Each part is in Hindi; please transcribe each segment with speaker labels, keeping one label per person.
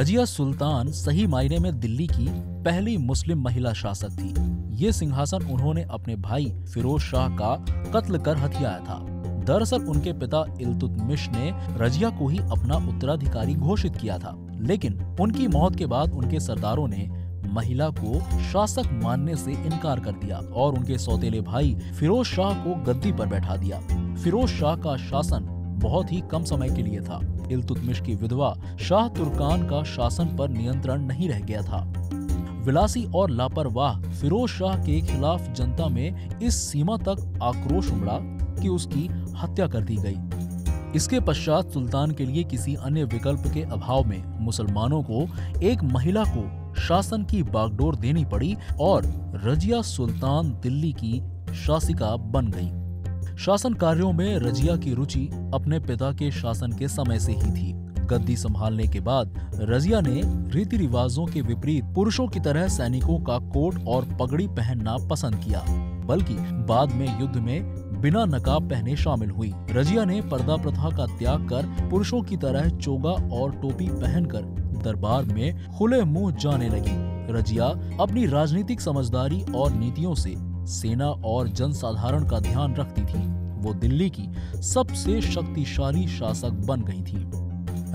Speaker 1: रजिया सुल्तान सही मायने में दिल्ली की पहली मुस्लिम महिला शासक थी। ये सिंहासन उन्होंने अपने भाई फिरोज शाह का कत्ल कर हथियाया था। दरअसल उनके पिता इल्तुतमिश ने रजिया को ही अपना उत्तराधिकारी घोषित किया था, लेकिन उनकी मौत के बाद उनके सरदारों ने महिला को शासक मानने से इनकार कर दिया और उनके सौतेले भाई फिरोज शाह को गद्दी पर बैठा दिया। फिरोज शाह का शासन बहुत ही कम समय के लिए था। इल्तुतमिश की विधवा शाह तुर्कान का शासन पर नियंत्रण नहीं रह गया था। विलासी और लापरवाह फिरोज शाह के खिलाफ जनता में इस सीमा तक आक्रोश उमड़ा कि उसकी हत्या कर दी गई। इसके पश्चात सुल्तान के लिए किसी अन्य विकल्प के अभाव में मुसलमानों को एक महिला को शासन की बागडोर देनी पड़ी और रजिया सुल्तान दिल्ली की शासिका बन गई। शासन कार्यों में रजिया की रुचि अपने पिता के शासन के समय से ही थी। गद्दी संभालने के बाद रजिया ने रीति रिवाजों के विपरीत पुरुषों की तरह सैनिकों का कोट और पगड़ी पहनना पसंद किया, बल्कि बाद में युद्ध में बिना नकाब पहने शामिल हुई। रजिया ने पर्दा प्रथा का त्याग कर पुरुषों की तरह चोगा और टोपी पहनकर दरबार में खुले मुंह जाने लगी। रजिया अपनी राजनीतिक समझदारी और नीतियों से सेना और जनसाधारण का ध्यान रखती थी। वो दिल्ली की सबसे शक्तिशाली शासक बन गई थी।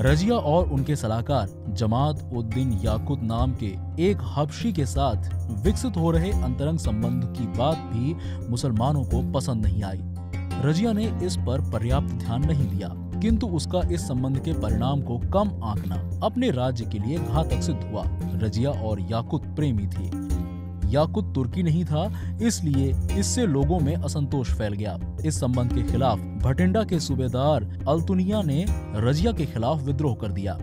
Speaker 1: रजिया और उनके सलाहकार जमात उद दीन याकुत नाम के एक हबशी के साथ विकसित हो रहे अंतरंग संबंध की बात भी मुसलमानों को पसंद नहीं आई। रजिया ने इस पर पर्याप्त ध्यान नहीं दिया, किंतु उसका इस संबंध के परिणाम को कम आंकना अपने राज्य के लिए घातक सिद्ध हुआ। रजिया और याकुत प्रेमी थे। याकुत तुर्की नहीं था, इसलिए इससे लोगों में असंतोष फैल गया। इस संबंध के खिलाफ भटिंडा के सूबेदार अल्तुनिया ने रजिया के खिलाफ विद्रोह कर दिया।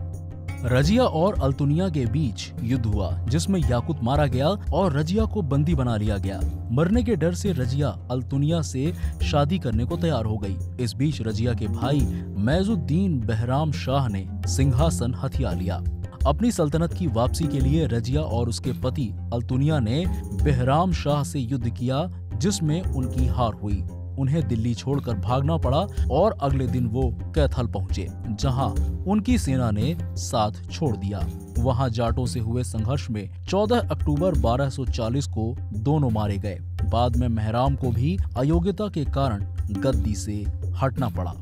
Speaker 1: रजिया और अल्तुनिया के बीच युद्ध हुआ, जिसमें याकुत मारा गया और रजिया को बंदी बना लिया गया। मरने के डर से रजिया अल्तुनिया से शादी करने को तैयार हो गई। इस बीच रजिया के भाई मैजुद्दीन बहराम शाह ने सिंहासन हथिया लिया। अपनी सल्तनत की वापसी के लिए रजिया और उसके पति अल्तुनिया ने बहराम शाह से युद्ध किया, जिसमें उनकी हार हुई। उन्हें दिल्ली छोड़कर भागना पड़ा और अगले दिन वो कैथल पहुंचे, जहां उनकी सेना ने साथ छोड़ दिया। वहां जाटों से हुए संघर्ष में 14 अक्टूबर 1240 को दोनों मारे गए। बाद में मेहराम को भी अयोग्यता के कारण गद्दी से हटना पड़ा।